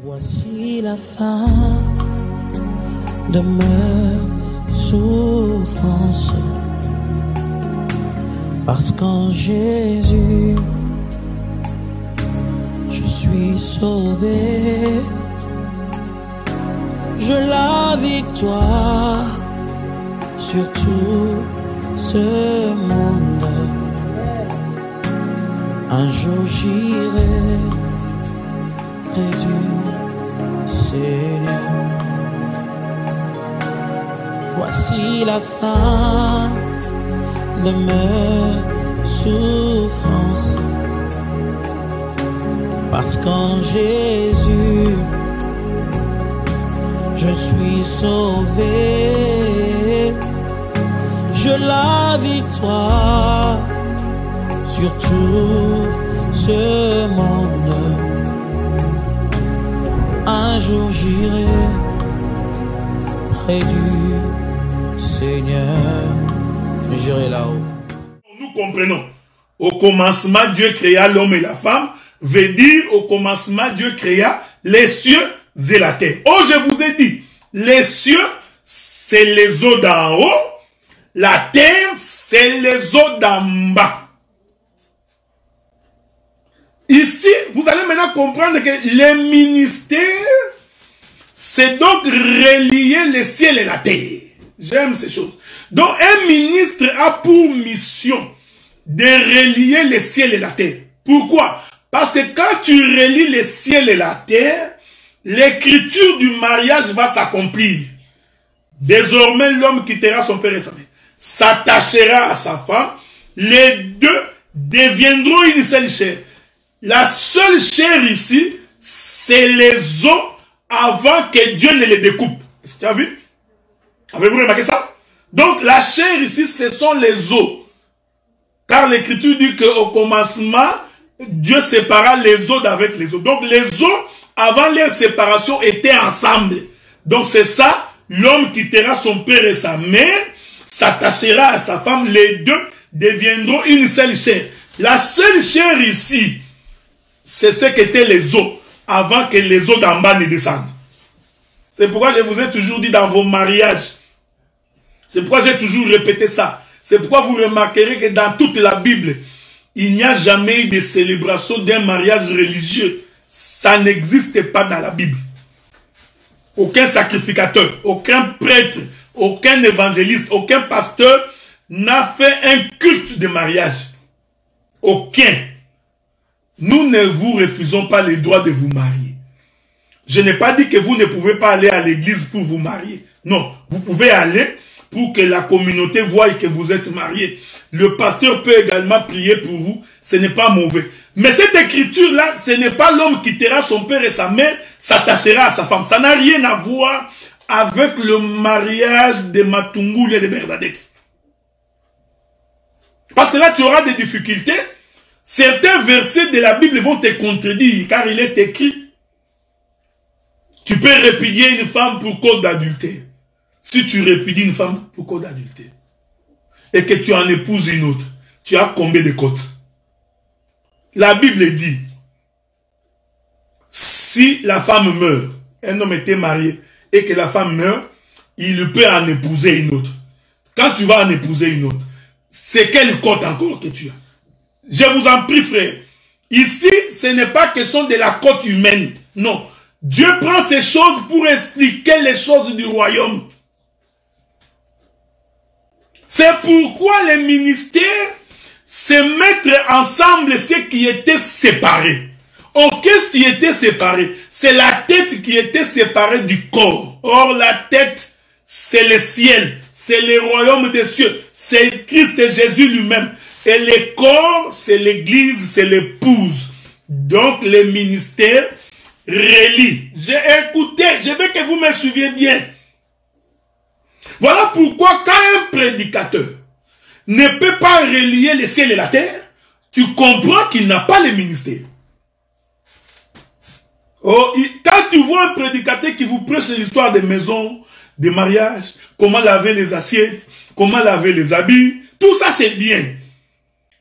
Voici la fin de mes souffrances, parce qu'en Jésus, je suis sauvé. Je la victoire sur tout ce monde. Un jour j'irai près du Seigneur. Voici la fin de mes souffrances, parce qu'en Jésus, je suis sauvé. Je la victoire sur tout ce monde. Un jour j'irai près du Seigneur. J'irai là-haut. Nous comprenons. Au commencement, Dieu créa l'homme et la femme. Veut dire, au commencement, Dieu créa les cieux et la terre. Oh, je vous ai dit, les cieux, c'est les eaux d'en haut. La terre, c'est les eaux d'en bas. Ici, vous allez maintenant comprendre que les ministères, c'est donc relier le ciel et la terre. J'aime ces choses. Donc, un ministre a pour mission de relier le ciel et la terre. Pourquoi? Parce que quand tu relis le ciel et la terre, l'écriture du mariage va s'accomplir. Désormais, l'homme quittera son père et sa mère, s'attachera à sa femme. Les deux deviendront une seule chair. La seule chair ici, c'est les os avant que Dieu ne les découpe. Est-ce que tu as vu? Avez-vous remarqué ça? Donc la chair ici, ce sont les os. Car l'écriture dit qu'au commencement, Dieu sépara les os d'avec les os. Donc les os, avant leur séparation, étaient ensemble. Donc c'est ça, l'homme quittera son père et sa mère, s'attachera à sa femme, les deux deviendront une seule chair. La seule chair ici, c'est ce qu'étaient les os, avant que les os d'en bas ne descendent. C'est pourquoi je vous ai toujours dit dans vos mariages, c'est pourquoi j'ai toujours répété ça, c'est pourquoi vous remarquerez que dans toute la Bible, il n'y a jamais eu de célébration d'un mariage religieux. Ça n'existe pas dans la Bible. Aucun sacrificateur, aucun prêtre, aucun évangéliste, aucun pasteur n'a fait un culte de mariage. Aucun. Nous ne vous refusons pas le droit de vous marier. Je n'ai pas dit que vous ne pouvez pas aller à l'église pour vous marier. Non, vous pouvez aller pour que la communauté voie que vous êtes mariés. Le pasteur peut également prier pour vous. Ce n'est pas mauvais. Mais cette écriture-là, ce n'est pas l'homme qui quittera son père et sa mère, s'attachera à sa femme. Ça n'a rien à voir avec le mariage de Matungulu et de Bernadette. Parce que là, tu auras des difficultés. Certains versets de la Bible vont te contredire, car il est écrit, tu peux répudier une femme pour cause d'adultère. Si tu répudies une femme pour cause d'adultère, et que tu en épouses une autre, tu as combien de côtes? La Bible dit, si la femme meurt, un homme était marié, et que la femme meurt, il peut en épouser une autre. Quand tu vas en épouser une autre, c'est quelle côte encore que tu as? Je vous en prie, frère. Ici, ce n'est pas question de la côte humaine. Non. Dieu prend ces choses pour expliquer les choses du royaume. C'est pourquoi les ministères se mettent ensemble ceux qui étaient séparés. Oh, qu'est-ce qui était séparé? C'est la tête qui était séparée du corps. Or, la tête, c'est le ciel. C'est le royaume des cieux. C'est Christ Jésus lui-même. Et le corps, c'est l'église, c'est l'épouse. Donc, les ministères relient. J'ai écouté, je veux que vous me suiviez bien. Voilà pourquoi quand un prédicateur ne peut pas relier le ciel et la terre, tu comprends qu'il n'a pas le ministère. Oh, quand tu vois un prédicateur qui vous prêche l'histoire des maisons, des mariages, comment laver les assiettes, comment laver les habits, tout ça c'est bien.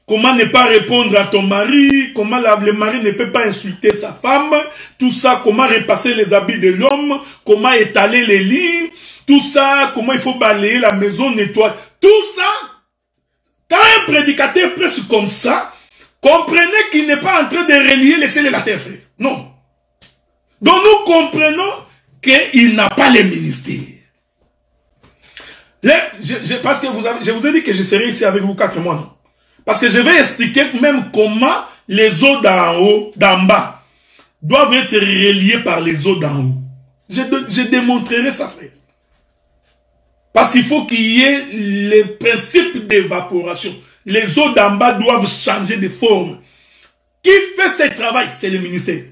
comment ne pas répondre à ton mari, comment le mari ne peut pas insulter sa femme, tout ça, comment repasser les habits de l'homme, comment étaler les lits, tout ça, comment il faut balayer la maison, nettoyer, tout ça. Quand un prédicateur prêche comme ça, comprenez qu'il n'est pas en train de relier les ciels et la terre, frère. Non. Donc nous comprenons qu'il n'a pas les ministères. Parce que je vous ai dit que je serai ici avec vous 4 mois, non? Parce que je vais expliquer même comment les eaux d'en haut, d'en bas, doivent être reliées par les eaux d'en haut. Je démontrerai ça, frère. Parce qu'il faut qu'il y ait les principes d'évaporation. Les eaux d'en bas doivent changer de forme. Qui fait ce travail? C'est le ministère.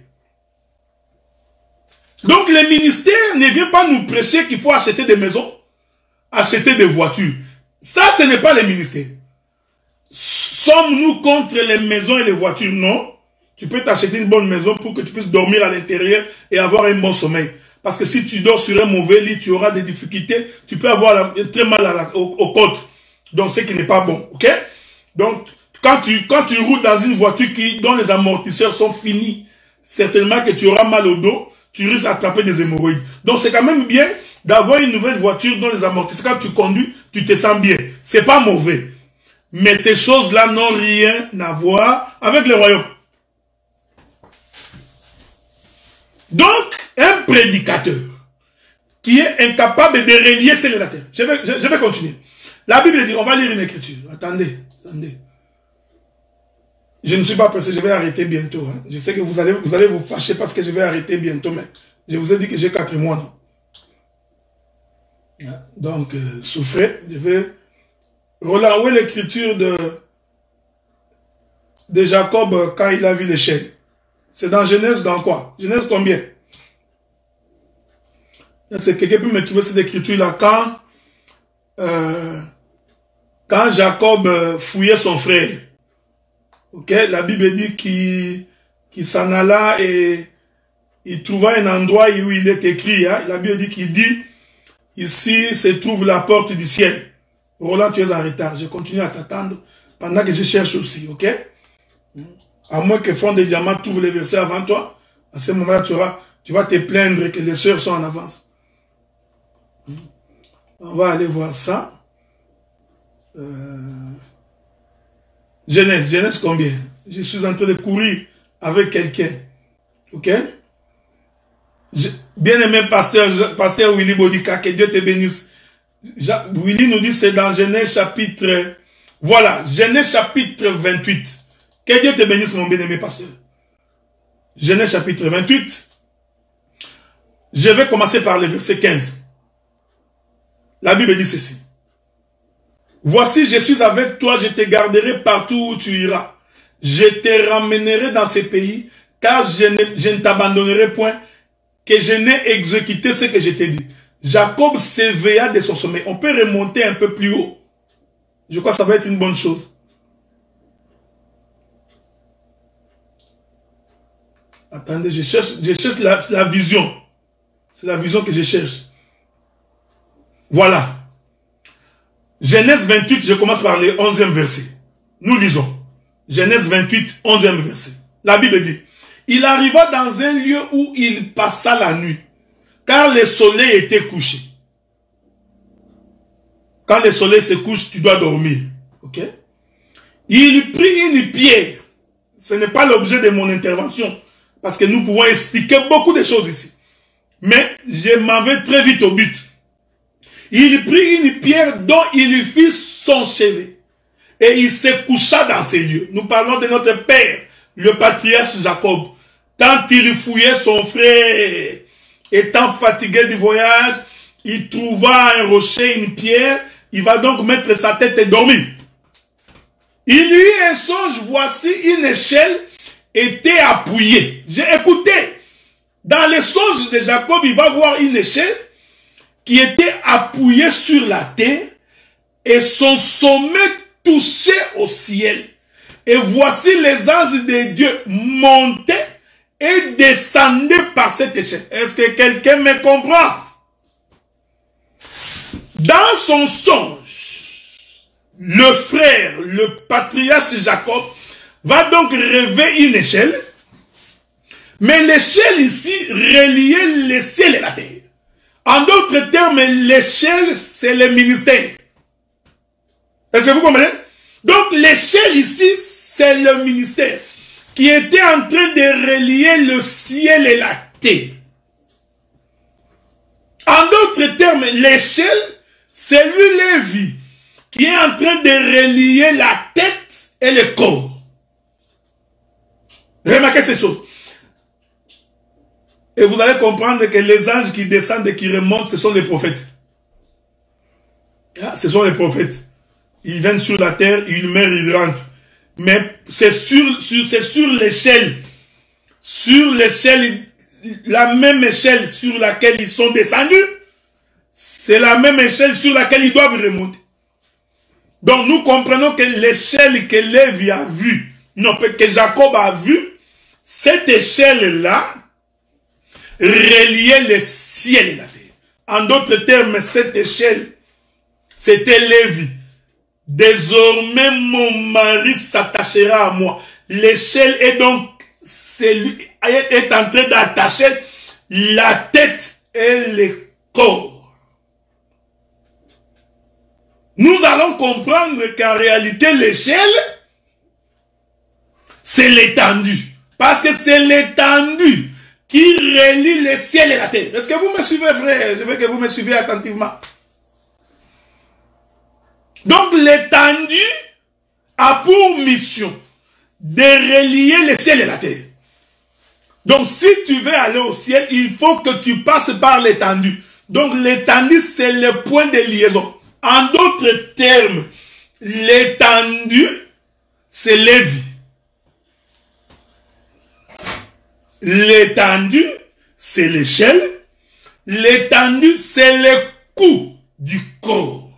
Donc le ministère ne vient pas nous prêcher qu'il faut acheter des maisons, acheter des voitures. Ça, ce n'est pas le ministère. Sommes-nous contre les maisons et les voitures? Non. Tu peux t'acheter une bonne maison pour que tu puisses dormir à l'intérieur et avoir un bon sommeil. Parce que si tu dors sur un mauvais lit, tu auras des difficultés. Tu peux avoir très mal aux côtes. Donc, ce qui n'est pas bon. Ok? Donc, quand tu roules dans une voiture dont les amortisseurs sont finis, certainement que tu auras mal au dos, tu risques d'attraper des hémorroïdes. Donc, c'est quand même bien d'avoir une nouvelle voiture dont les amortisseurs, quand tu conduis, tu te sens bien. C'est pas mauvais. Mais ces choses-là n'ont rien à voir avec le royaume. Donc, un prédicateur qui est incapable de relier ciel et la terre. Je vais continuer. La Bible dit, on va lire une écriture. Attendez. Je ne suis pas pressé, je vais arrêter bientôt. Hein. Je sais que vous allez vous fâcher parce que je vais arrêter bientôt, mais je vous ai dit que j'ai 4 mois. Non? Donc, souffrez. Je vais... Roland, où est l'écriture de Jacob quand il a vu l'échelle? C'est dans Genèse, dans quoi? Genèse combien? C'est quelqu'un peut me trouver cette écriture-là quand Jacob fouillait son frère. Ok? La Bible dit qu'il s'en alla et il trouva un endroit où il est écrit. Hein? La Bible dit qu'il dit, ici se trouve la porte du ciel. Roland, tu es en retard. Je continue à t'attendre pendant que je cherche aussi. Ok? À moins que Fond des Diamants trouve les versets avant toi. À ce moment-là, tu vas te plaindre que les sœurs sont en avance. On va aller voir ça. Genèse combien? Je suis en train de courir avec quelqu'un. Ok? Bien-aimé pasteur Willy Bodika, que Dieu te bénisse. Willy nous dit c'est dans Genèse chapitre... Voilà, Genèse chapitre 28. Que Dieu te bénisse, mon bien-aimé pasteur. Genèse chapitre 28. Je vais commencer par le verset 15. La Bible dit ceci. Voici, je suis avec toi, je te garderai partout où tu iras. Je te ramènerai dans ces pays, car je ne t'abandonnerai point, que je n'ai exécuté ce que je t'ai dit. Jacob s'éveilla de son sommeil. On peut remonter un peu plus haut. Je crois que ça va être une bonne chose. Attendez, je cherche la vision. C'est la vision que je cherche. Voilà. Genèse 28, je commence par le 11e verset. Nous lisons. Genèse 28, 11e verset. La Bible dit, il arriva dans un lieu où il passa la nuit, car le soleil était couché. Quand le soleil se couche, tu dois dormir. Ok? Il prit une pierre. Ce n'est pas l'objet de mon intervention, parce que nous pouvons expliquer beaucoup de choses ici. Mais je m'en vais très vite au but. Il prit une pierre dont il fit son chevet. Et il se coucha dans ces lieux. Nous parlons de notre père, le patriarche Jacob. Tant il fouillait son frère, étant fatigué du voyage, il trouva un rocher, une pierre. Il va donc mettre sa tête et dormir. Il eut un songe, voici une échelle était appuyée. J'ai écouté. Dans les songes de Jacob, il va voir une échelle qui était appuyée sur la terre et son sommet touchait au ciel. Et voici les anges de Dieu montaient et descendaient par cette échelle. Est-ce que quelqu'un me comprend? Dans son songe, le frère, le patriarche Jacob, va donc relever une échelle. Mais l'échelle ici reliait le ciel et la terre. En d'autres termes, l'échelle, c'est le ministère. Est-ce que vous comprenez? Donc l'échelle ici, c'est le ministère qui était en train de relier le ciel et la terre. En d'autres termes, l'échelle, c'est lui Lévi qui est en train de relier la tête et le corps. Remarquez cette chose. Et vous allez comprendre que les anges qui descendent et qui remontent, ce sont les prophètes. Ce sont les prophètes. Ils viennent sur la terre, ils meurent, ils rentrent. Mais c'est sur l'échelle. Sur l'échelle, la même échelle sur laquelle ils sont descendus, c'est la même échelle sur laquelle ils doivent remonter. Donc nous comprenons que l'échelle que Lévi a vue, non, que Jacob a vue, cette échelle-là reliait le ciel et la terre. En d'autres termes, cette échelle, c'était Lévi. Désormais, mon mari s'attachera à moi. L'échelle est donc, est en train d'attacher la tête et le corps. Nous allons comprendre qu'en réalité, l'échelle, c'est l'étendue. Parce que c'est l'étendue qui relie le ciel et la terre. Est-ce que vous me suivez, frère? Je veux que vous me suivez attentivement. Donc l'étendue a pour mission de relier le ciel et la terre. Donc si tu veux aller au ciel, il faut que tu passes par l'étendue. Donc l'étendue, c'est le point de liaison. En d'autres termes, l'étendue, c'est Lévi. L'étendue, c'est l'échelle. L'étendue, c'est le cou du corps.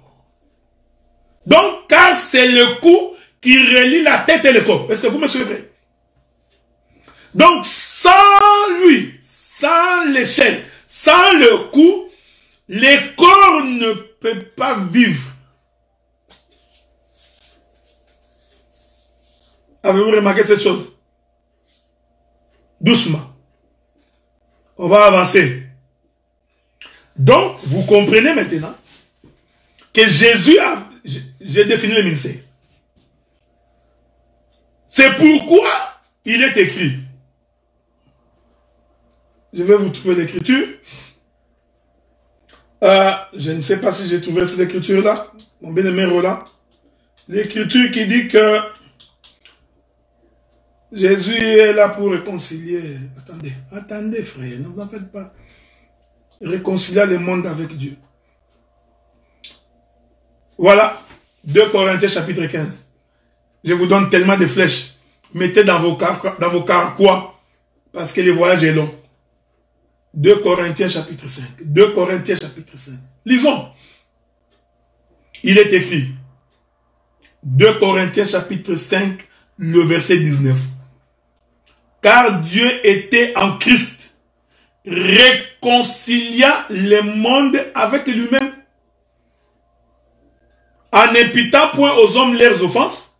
Donc, car c'est le cou qui relie la tête et le corps. Est-ce que vous me suivez? Donc, sans lui, sans l'échelle, sans le cou, le corps ne peut pas vivre. Avez-vous remarqué cette chose? Doucement. On va avancer. Donc, vous comprenez maintenant que Jésus a... J'ai défini le ministère. C'est pourquoi il est écrit. Je vais vous trouver l'écriture. Je ne sais pas si j'ai trouvé cette écriture-là. Mon bien-aimé Roland. L'écriture qui dit que Jésus est là pour réconcilier. Attendez frère, ne vous en faites pas. Réconcilier le monde avec Dieu. Voilà, 2 Corinthiens chapitre 15. Je vous donne tellement de flèches. Mettez dans vos carquois, parce que le voyage est long. 2 Corinthiens chapitre 5. 2 Corinthiens chapitre 5. Lisons. Il est écrit. 2 Corinthiens chapitre 5, le verset 19. Car Dieu était en Christ, réconcilia le monde avec lui-même, en n'imputant point aux hommes leurs offenses,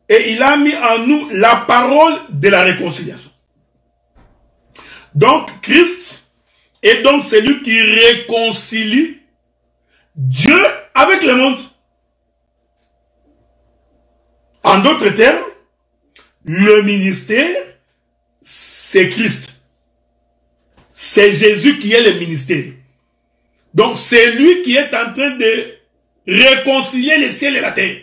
et il a mis en nous la parole de la réconciliation. Donc Christ est donc celui qui réconcilie Dieu avec le monde. En d'autres termes, le ministère, c'est Christ. C'est Jésus qui est le ministère. Donc c'est lui qui est en train de réconcilier le ciel et la terre.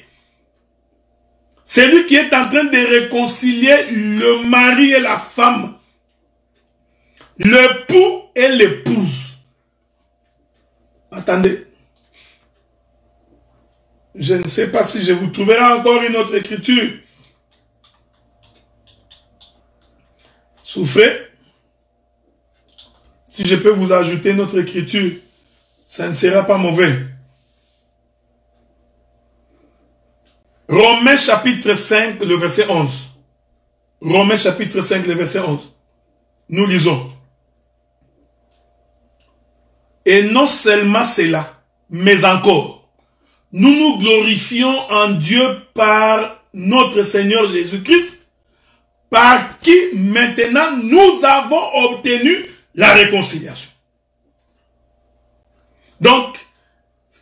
C'est lui qui est en train de réconcilier le mari et la femme, l'époux et l'épouse. Attendez. Je ne sais pas si je vous trouverai encore une autre écriture. Souffrez. Si je peux vous ajouter notre écriture, ça ne sera pas mauvais. Romains chapitre 5, le verset 11. Romains chapitre 5, le verset 11. Nous lisons. Et non seulement cela, mais encore, nous nous glorifions en Dieu par notre Seigneur Jésus-Christ, par qui maintenant nous avons obtenu la réconciliation. Donc,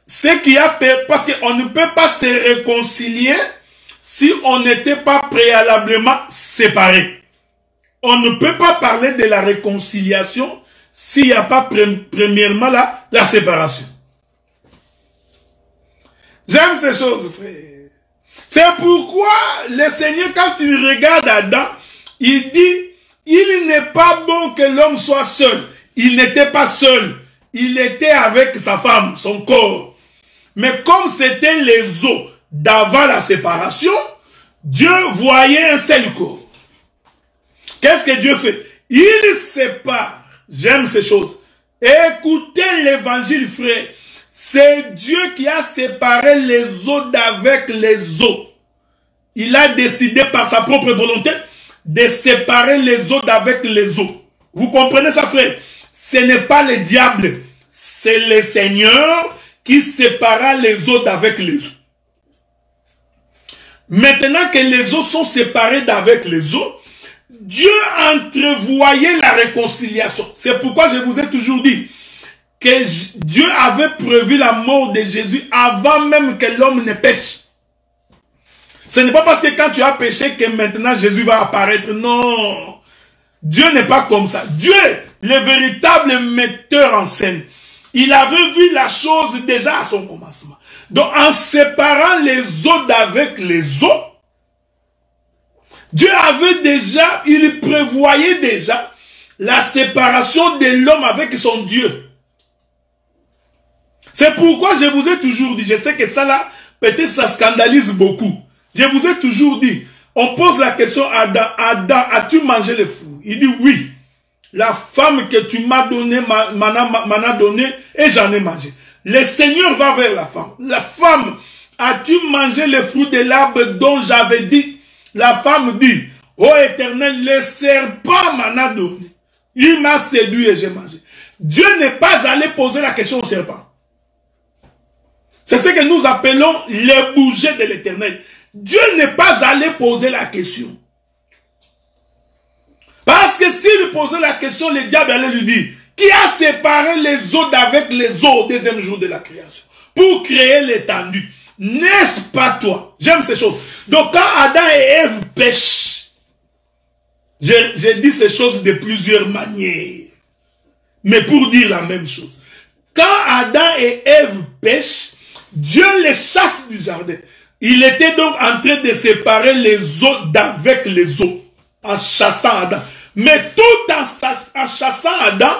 ce qui a parce qu'on ne peut pas se réconcilier si on n'était pas préalablement séparés. On ne peut pas parler de la réconciliation s'il n'y a pas premièrement la séparation. J'aime ces choses, frère. C'est pourquoi le Seigneur, quand il regarde Adam, il dit, il n'est pas bon que l'homme soit seul. Il n'était pas seul. Il était avec sa femme, son corps. Mais comme c'était les os d'avant la séparation, Dieu voyait un seul corps. Qu'est-ce que Dieu fait? Il sépare. J'aime ces choses. Écoutez l'évangile, frère. C'est Dieu qui a séparé les os d'avec les os. Il a décidé par sa propre volonté de séparer les os d'avec les os. Vous comprenez ça, frère? Ce n'est pas le diable. C'est le Seigneur qui sépara les os d'avec les os. Maintenant que les os sont séparés d'avec les os, Dieu entrevoyait la réconciliation. C'est pourquoi je vous ai toujours dit que Dieu avait prévu la mort de Jésus avant même que l'homme ne pêche. Ce n'est pas parce que quand tu as péché que maintenant Jésus va apparaître. Non. Dieu n'est pas comme ça. Dieu, le véritable metteur en scène, il avait vu la chose déjà à son commencement. Donc en séparant les os d'avec les os, Dieu avait déjà, il prévoyait déjà la séparation de l'homme avec son Dieu. C'est pourquoi je vous ai toujours dit, je sais que ça là, peut-être ça scandalise beaucoup. Je vous ai toujours dit, on pose la question à Adam, Adam, as-tu mangé le fruit? Il dit oui. La femme que tu m'as donnée m'en a donné et j'en ai mangé. Le Seigneur va vers la femme. La femme, as-tu mangé le fruit de l'arbre dont j'avais dit? La femme dit, ô Éternel, le serpent m'en a donné. Il m'a séduit et j'ai mangé. Dieu n'est pas allé poser la question au serpent. C'est ce que nous appelons le bouger de l'Éternel. Dieu n'est pas allé poser la question. Parce que s'il posait la question, le diable allait lui dire, qui a séparé les os d'avec les os au deuxième jour de la création pour créer l'étendue? N'est-ce pas toi? J'aime ces choses. Donc quand Adam et Ève pêchent, j'ai dit ces choses de plusieurs manières, mais pour dire la même chose. Quand Adam et Ève pêchent, Dieu les chasse du jardin. Il était donc en train de séparer les os d'avec les os, en chassant Adam. Mais tout en chassant Adam,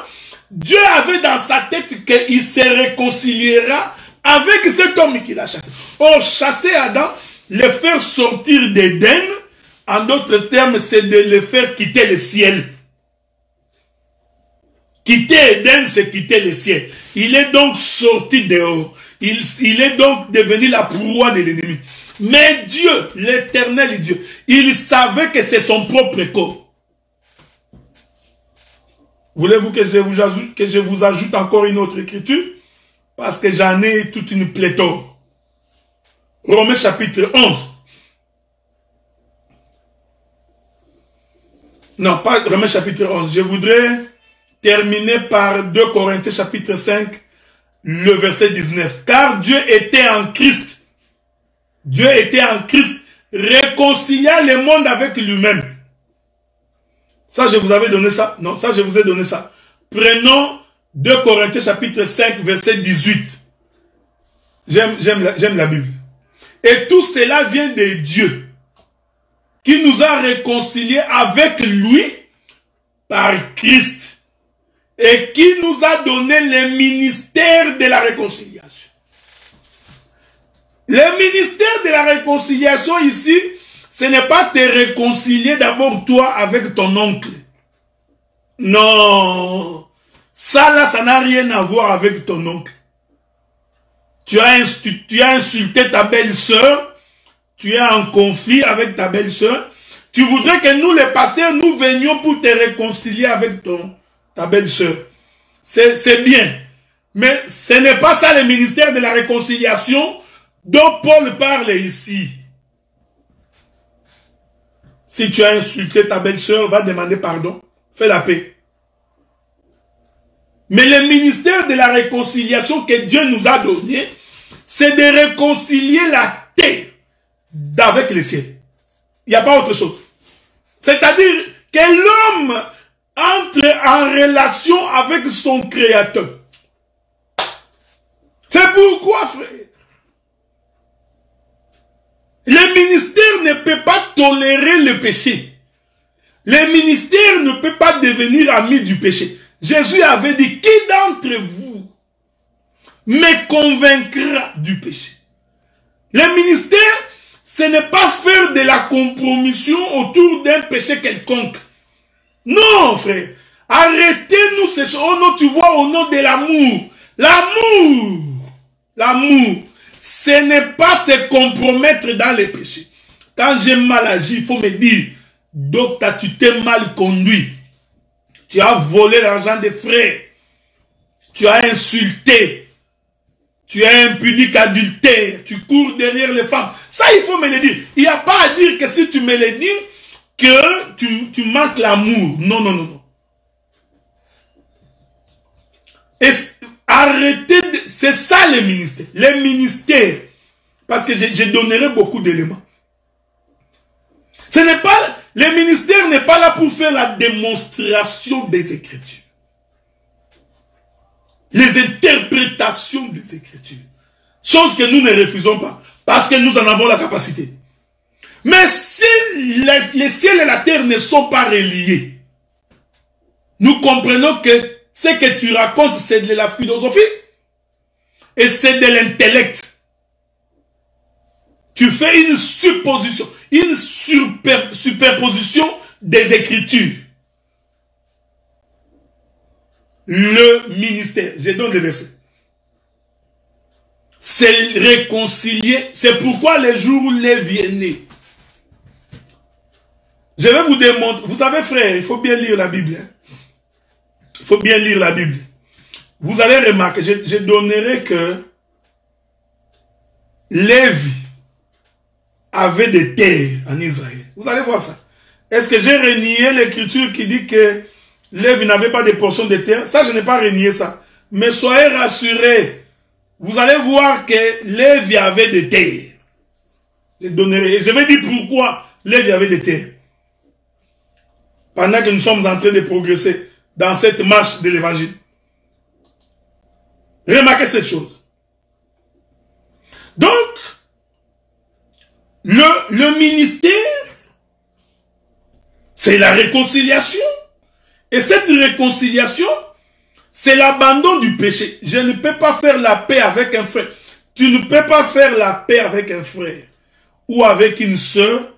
Dieu avait dans sa tête qu'il se réconciliera avec cet homme qu'il a chassé. Or, chasser Adam, le faire sortir d'Éden, en d'autres termes, c'est de le faire quitter le ciel. Quitter Éden, c'est quitter le ciel. Il est donc sorti dehors. Il est donc devenu la proie de l'ennemi. Mais Dieu, l'Éternel Dieu, il savait que c'est son propre corps. Voulez-vous que je vous ajoute encore une autre écriture? Parce que j'en ai toute une pléthore. Romains chapitre 11. Non, pas Romains chapitre 11. Je voudrais terminer par 2 Corinthiens chapitre 5, le verset 19. Car Dieu était en Christ. Dieu était en Christ, réconciliant le monde avec lui-même. Ça, je vous avais donné ça. Non, ça, je vous ai donné ça. Prenons 2 Corinthiens chapitre 5, verset 18. J'aime la Bible. Et tout cela vient de Dieu, qui nous a réconciliés avec lui par Christ, et qui nous a donné le ministère de la réconciliation. Le ministère de la réconciliation ici, ce n'est pas te réconcilier d'abord toi avec ton oncle. Non. Ça là, ça n'a rien à voir avec ton oncle. Tu as insulté ta belle-sœur. Tu es en conflit avec ta belle-sœur. Tu voudrais que nous, les pasteurs, nous venions pour te réconcilier avec ta belle-sœur. C'est bien. Mais ce n'est pas ça le ministère de la réconciliation dont Paul parle ici. Si tu as insulté ta belle-sœur, va demander pardon. Fais la paix. Mais le ministère de la réconciliation que Dieu nous a donné, c'est de réconcilier la terre avec le ciel. Il n'y a pas autre chose. C'est-à-dire que l'homme entre en relation avec son Créateur. C'est pourquoi, frère, le ministère ne peut pas tolérer le péché. Le ministère ne peut pas devenir ami du péché. Jésus avait dit, qui d'entre vous me convaincra du péché? Le ministère, ce n'est pas faire de la compromission autour d'un péché quelconque. Non, frère. Arrêtez-nous ces choses. Oh non, tu vois, au nom de l'amour. L'amour. L'amour. Ce n'est pas se compromettre dans les péchés. Quand j'ai mal agi, il faut me dire, docteur, tu t'es mal conduit. Tu as volé l'argent des frères. Tu as insulté. Tu es impudique, adultère. Tu cours derrière les femmes. Ça, il faut me le dire. Il n'y a pas à dire que si tu me le dis, que tu manques l'amour. Non, non, non, non. Et arrêtez, c'est ça le ministère. Le ministère. Parce que je donnerai beaucoup d'éléments. Ce n'est pas, le ministère n'est pas là pour faire la démonstration des Écritures. Les interprétations des Écritures. Chose que nous ne refusons pas. Parce que nous en avons la capacité. Mais si les ciels et la terre ne sont pas reliés, nous comprenons que ce que tu racontes, c'est de la philosophie. Et c'est de l'intellect. Tu fais une supposition, une superposition des Écritures. Le ministère, je donne le verset. C'est réconcilier. C'est pourquoi les jours où Lévi est né. Je vais vous démontrer. Vous savez, frère, il faut bien lire la Bible. Hein? Il faut bien lire la Bible. Vous allez remarquer, je donnerai que Lévi avait des terres en Israël. Vous allez voir ça. Est-ce que j'ai renié l'écriture qui dit que Lévi n'avait pas de portion de terre? Ça, je n'ai pas renié ça. Mais soyez rassurés. Vous allez voir que Lévi avait des terres. Je donnerai. Et je vais dire pourquoi Lévi avait des terres. Pendant que nous sommes en train de progresser dans cette marche de l'évangile. Remarquez cette chose. Donc, le ministère, c'est la réconciliation. Et cette réconciliation, c'est l'abandon du péché. Je ne peux pas faire la paix avec un frère. Tu ne peux pas faire la paix avec un frère ou avec une sœur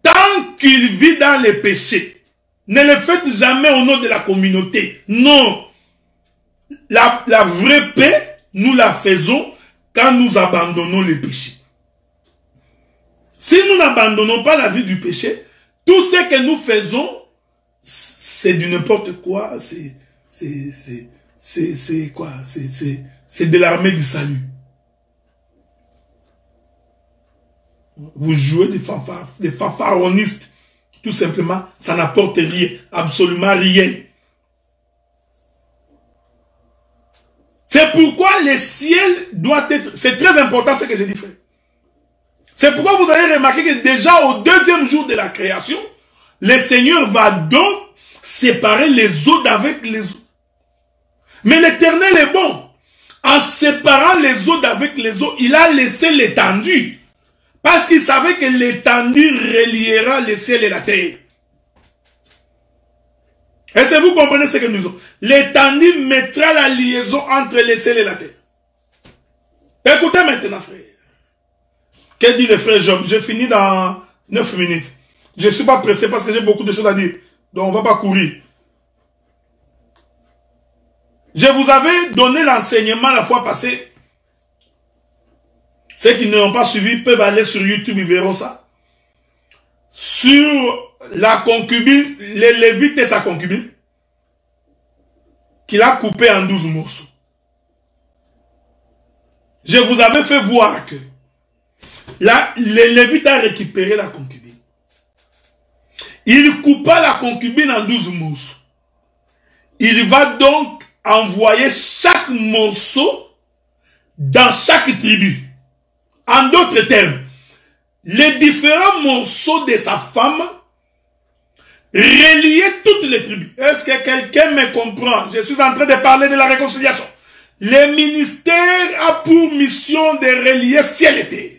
tant qu'il vit dans les péchés. Ne le faites jamais au nom de la communauté. Non. La vraie paix, nous la faisons quand nous abandonnons les péchés. Si nous n'abandonnons pas la vie du péché, tout ce que nous faisons, c'est du n'importe quoi. C'est quoi? C'est de l'armée du salut. Vous jouez des fanfaronnistes. Tout simplement, ça n'apporte rien. Absolument rien. C'est pourquoi le ciel doit être... C'est très important ce que j'ai dit, frère. C'est pourquoi vous allez remarquer que déjà au deuxième jour de la création, le Seigneur va donc séparer les eaux d'avec les eaux. Mais l'Éternel est bon. En séparant les eaux d'avec les eaux, il a laissé l'étendue. Parce qu'il savait que l'étendue reliera le ciel et la terre. Est-ce que vous comprenez ce que nous avons? L'étendue mettra la liaison entre le ciel et la terre. Écoutez maintenant, frère. Que dit le frère Job? J'ai fini dans 9 minutes. Je ne suis pas pressé parce que j'ai beaucoup de choses à dire. Donc on ne va pas courir. Je vous avais donné l'enseignement la fois passée. Ceux qui ne l'ont pas suivi peuvent aller sur YouTube, ils verront ça. Sur la concubine, les Lévites et sa concubine, qu'il a coupé en 12 morceaux. je vous avais fait voir que là, le Lévite a récupéré la concubine. Il coupa la concubine en 12 morceaux. Il va donc envoyer chaque morceau dans chaque tribu. En d'autres termes, les différents morceaux de sa femme reliaient toutes les tribus. Est-ce que quelqu'un me comprend? Je suis en train de parler de la réconciliation. Le ministère a pour mission de relier ciel et terre.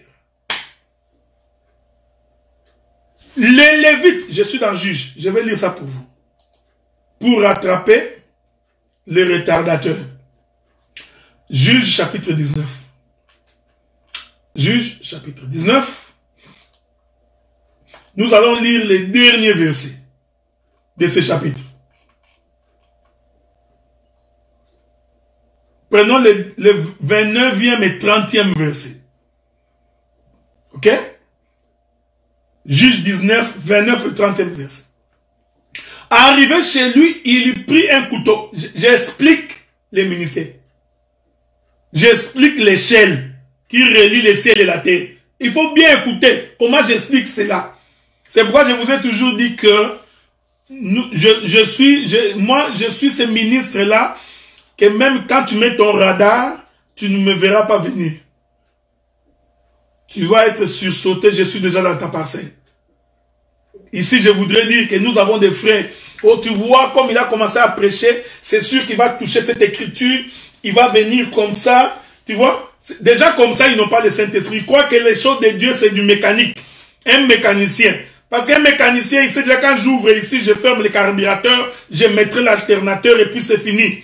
Les Lévites, je suis dans Juge, je vais lire ça pour vous. Pour rattraper les retardateurs. Juge chapitre 19. Juge chapitre 19. Nous allons lire les derniers versets de ce chapitre. Prenons le 29e et 30e verset. Ok? Juge 19, 29 et 30e verset. Arrivé chez lui, il prit un couteau. J'explique les ministères. J'explique l'échelle qui relie le ciel et la terre. Il faut bien écouter comment j'explique cela. C'est pourquoi je vous ai toujours dit que moi, je suis ce ministre-là que même quand tu mets ton radar, tu ne me verras pas venir. Tu vas être sursauté, je suis déjà dans ta parcelle. Ici, je voudrais dire que nous avons des frères. Oh, tu vois, comme il a commencé à prêcher, c'est sûr qu'il va toucher cette écriture. Il va venir comme ça. Tu vois, déjà comme ça, ils n'ont pas le Saint-Esprit. Ils croient que les choses de Dieu, c'est du mécanique. Un mécanicien. Parce qu'un mécanicien, il sait déjà quand j'ouvre ici, je ferme le carburateur, je mettrai l'alternateur et puis c'est fini.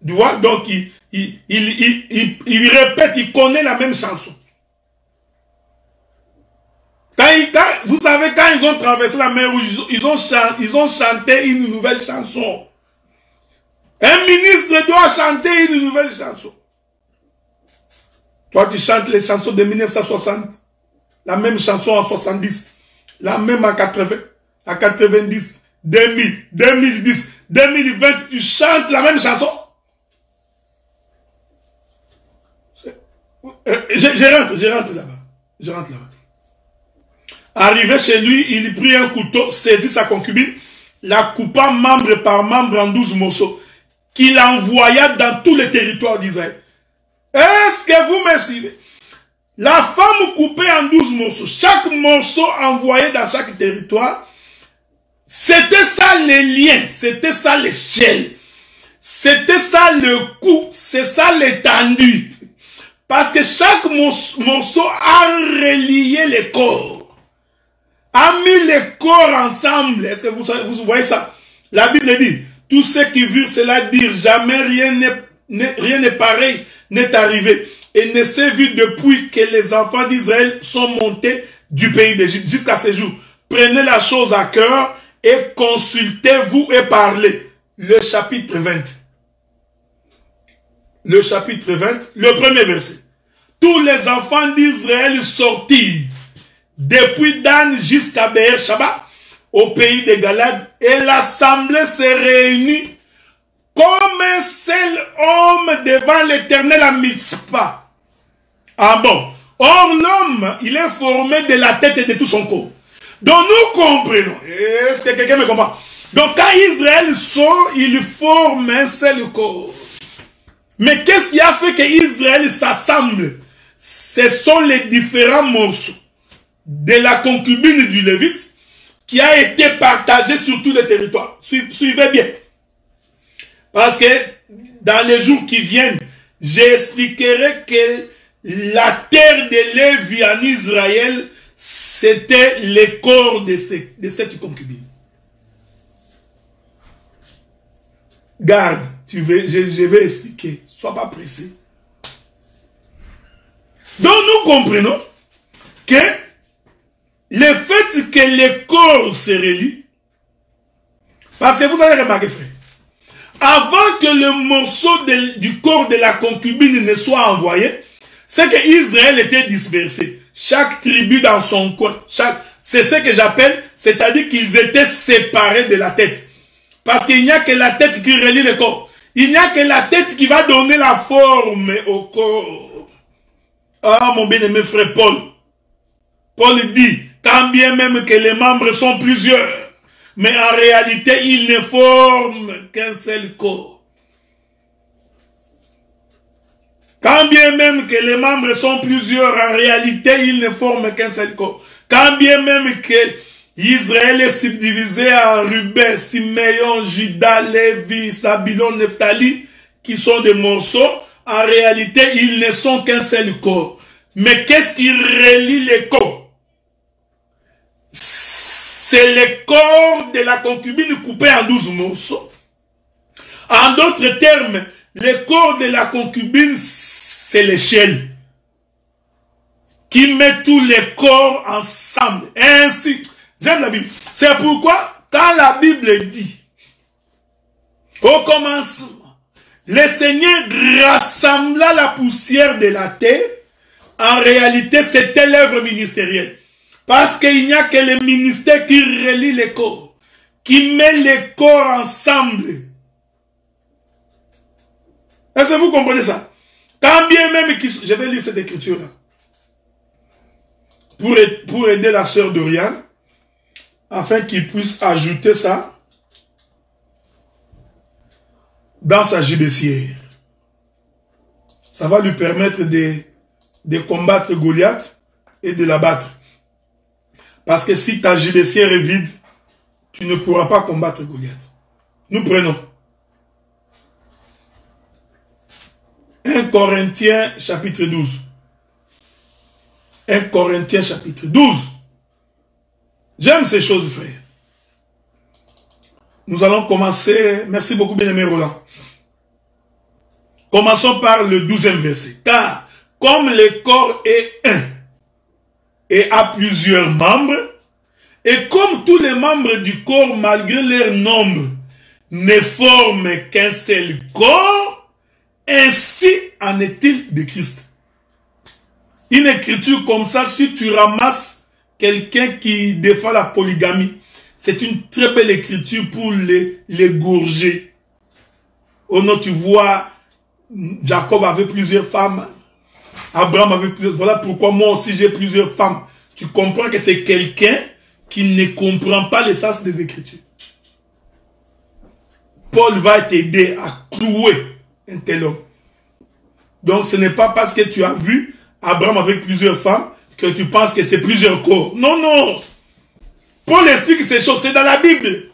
Tu vois, donc il répète, il connaît la même chanson. Vous savez, quand ils ont traversé la mer Rouge, ils ont chanté une nouvelle chanson. Un ministre doit chanter une nouvelle chanson. Toi, tu chantes les chansons de 1960. La même chanson en 70. La même en 80. En 90. 2000. 2010. 2020. Tu chantes la même chanson. Je rentre là-bas. Je rentre là-bas. Arrivé chez lui, il prit un couteau, saisit sa concubine, la coupa membre par membre en 12 morceaux, qu'il envoya dans tous les territoires d'Israël. Est-ce que vous me suivez? La femme coupée en 12 morceaux, chaque morceau envoyé dans chaque territoire, c'était ça les liens, c'était ça l'échelle, c'était ça le coup, c'est ça l'étendue. Parce que chaque morceau a relié les corps. A mis les corps ensemble. Est-ce que vous voyez ça? La Bible dit, tous ceux qui virent cela dire, jamais rien n'est pareil n'est arrivé. Et ne s'est vu depuis que les enfants d'Israël sont montés du pays d'Égypte jusqu'à ce jour. Prenez la chose à cœur et consultez-vous et parlez. Le chapitre 20. Le chapitre 20, le premier verset. Tous les enfants d'Israël sortirent depuis Dan jusqu'à Beer-Sheba, au pays de Galade, et l'assemblée s'est réunie comme un seul homme devant l'Éternel à Mitzpah. Ah bon. Or, l'homme, il est formé de la tête et de tout son corps. Donc, nous comprenons. Est-ce que quelqu'un me comprend? Donc, quand Israël sort, il forme un seul corps. Mais qu'est-ce qui a fait que Israël s'assemble? Ce sont les différents morceaux de la concubine du Lévite qui a été partagée sur tous les territoires. Suivez bien. Parce que dans les jours qui viennent, j'expliquerai que la terre de Lévi en Israël, c'était le corps de cette concubine. Garde, je vais expliquer. Sois pas pressé. Donc nous comprenons que le fait que les corps se relient, parce que vous avez remarqué, frère, avant que le morceau du corps de la concubine ne soit envoyé, c'est que Israël était dispersé. Chaque tribu dans son coin. C'est ce que j'appelle, c'est-à-dire qu'ils étaient séparés de la tête. Parce qu'il n'y a que la tête qui relie le corps. Il n'y a que la tête qui va donner la forme au corps. Ah, mon bien-aimé frère Paul. Paul dit, quand bien même que les membres sont plusieurs, mais en réalité, ils ne forment qu'un seul corps. Quand bien même que les membres sont plusieurs, en réalité, ils ne forment qu'un seul corps. Quand bien même que Israël est subdivisé en Ruben, Siméon, Juda, Lévi, Zabulon, Nephtali, qui sont des morceaux, en réalité, ils ne sont qu'un seul corps. Mais qu'est-ce qui relie les corps? C'est le corps de la concubine coupé en 12 morceaux. En d'autres termes, le corps de la concubine, c'est l'échelle qui met tous les corps ensemble. Ainsi, j'aime la Bible. C'est pourquoi, quand la Bible dit, au commencement, le Seigneur rassembla la poussière de la terre, en réalité, c'était l'œuvre ministérielle. Parce qu'il n'y a que le ministère qui relie les corps, qui met les corps ensemble. Est-ce que vous comprenez ça? Quand bien même, je vais lire cette écriture-là, pour aider la sœur Doriane, afin qu'il puisse ajouter ça dans sa gibecière. Ça va lui permettre de combattre Goliath et de l'abattre. Parce que si ta gibecière est vide, tu ne pourras pas combattre Goliath. Nous prenons 1 Corinthiens chapitre 12. 1 Corinthiens chapitre 12. J'aime ces choses, frère. Nous allons commencer. Merci beaucoup, bien-aimé Roland. Commençons par le 12e verset. Car, comme le corps est un et a plusieurs membres, et comme tous les membres du corps, malgré leur nombre, ne forment qu'un seul corps, ainsi en est-il de Christ. Une écriture comme ça, si tu ramasses quelqu'un qui défend la polygamie, c'est une très belle écriture pour les gorger. Oh non, tu vois, Jacob avait plusieurs femmes, Abraham avait plusieurs. Voilà pourquoi moi aussi j'ai plusieurs femmes. Tu comprends que c'est quelqu'un qui ne comprend pas l'essence des Écritures. Paul va t'aider à clouer un tel homme. Donc ce n'est pas parce que tu as vu Abraham avec plusieurs femmes que tu penses que c'est plusieurs corps. Non, non. Paul explique ces choses, c'est dans la Bible.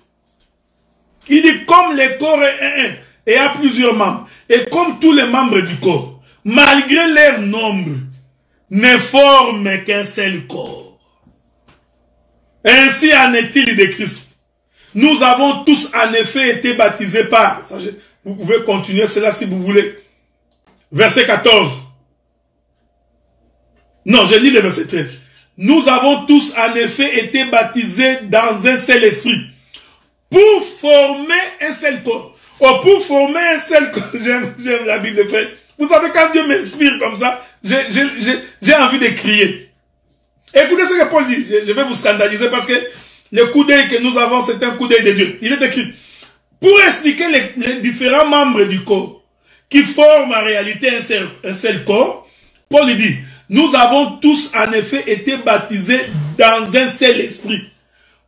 Il dit comme le corps est un et a plusieurs membres, et comme tous les membres du corps, malgré leur nombre, ne forment qu'un seul corps. Ainsi en est-il de Christ. Nous avons tous en effet été baptisés par... Vous pouvez continuer cela si vous voulez. Verset 14. Non, je lis le verset 13. Nous avons tous en effet été baptisés dans un seul esprit, pour former un seul corps. Oh, pour former un seul corps, j'aime la Bible, frère. Vous savez, quand Dieu m'inspire comme ça, j'ai envie de crier. Écoutez ce que Paul dit. Je vais vous scandaliser parce que le coup d'œil que nous avons, c'est un coup d'œil de Dieu. Il est écrit, pour expliquer les différents membres du corps qui forment en réalité un seul corps, Paul dit, nous avons tous en effet été baptisés dans un seul esprit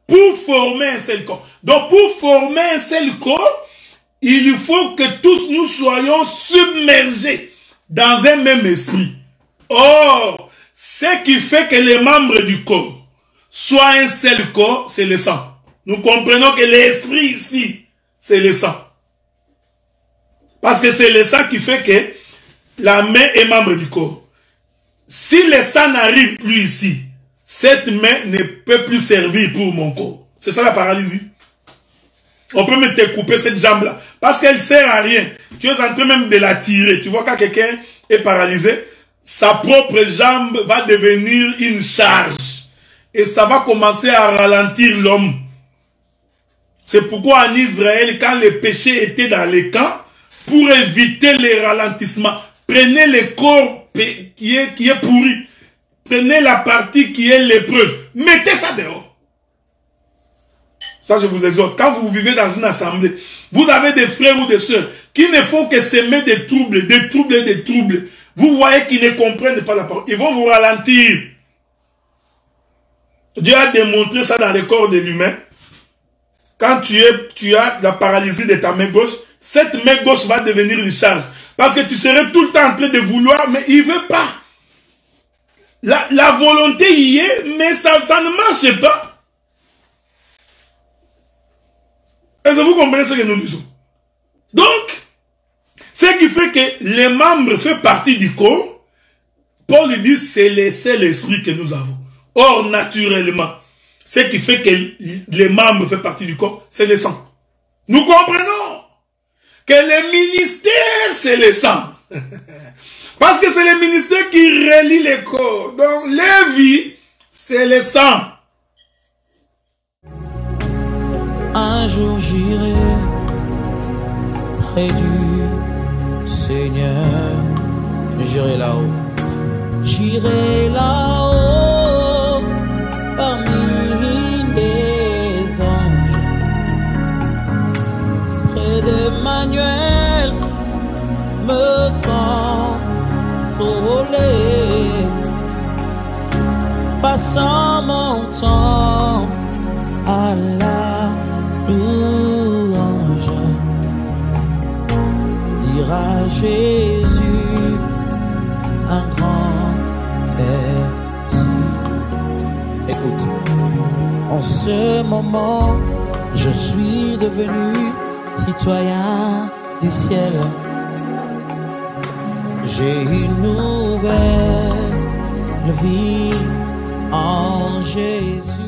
pour former un seul corps. Donc pour former un seul corps, il faut que tous nous soyons submergés dans un même esprit. Or, ce qui fait que les membres du corps soient un seul corps, c'est le sang. Nous comprenons que l'esprit ici, c'est le sang. Parce que c'est le sang qui fait que la main est membre du corps. Si le sang n'arrive plus ici, cette main ne peut plus servir pour mon corps. C'est ça la paralysie. On peut même te couper cette jambe-là. Parce qu'elle ne sert à rien. Tu es en train même de la tirer. Tu vois quand quelqu'un est paralysé, sa propre jambe va devenir une charge. Et ça va commencer à ralentir l'homme. C'est pourquoi en Israël, quand les péchés étaient dans les camps, pour éviter les ralentissements, prenez le corps qui est pourri. Prenez la partie qui est lépreuse. Mettez ça dehors. Ça, je vous exhorte. Quand vous vivez dans une assemblée, vous avez des frères ou des sœurs qui ne font que s'aimer des troubles, des troubles, des troubles. Vous voyez qu'ils ne comprennent pas la parole. Ils vont vous ralentir. Dieu a démontré ça dans le corps de l'humain. Quand tu as la paralysie de ta main gauche, cette main gauche va devenir une charge. Parce que tu serais tout le temps en train de vouloir, mais il ne veut pas. La volonté y est, mais ça ne marche pas. Est-ce que vous comprenez ce que nous disons? Donc, ce qui fait que les membres font partie du corps, Paul dit c'est le seul esprit que nous avons. Or, naturellement, ce qui fait que les membres font partie du corps, c'est le sang. Nous comprenons que le ministère, c'est le sang. Parce que c'est le ministère qui relie les corps. Donc, les vies, c'est le sang. Un jour j'irai près du Seigneur, j'irai là-haut. J'irai là-haut parmi les anges, près d'Emmanuel me consoler, passant mon temps à la louange, dire à Jésus un grand merci. Écoute, en ce moment, je suis devenu citoyen du ciel. J'ai une nouvelle vie en Jésus.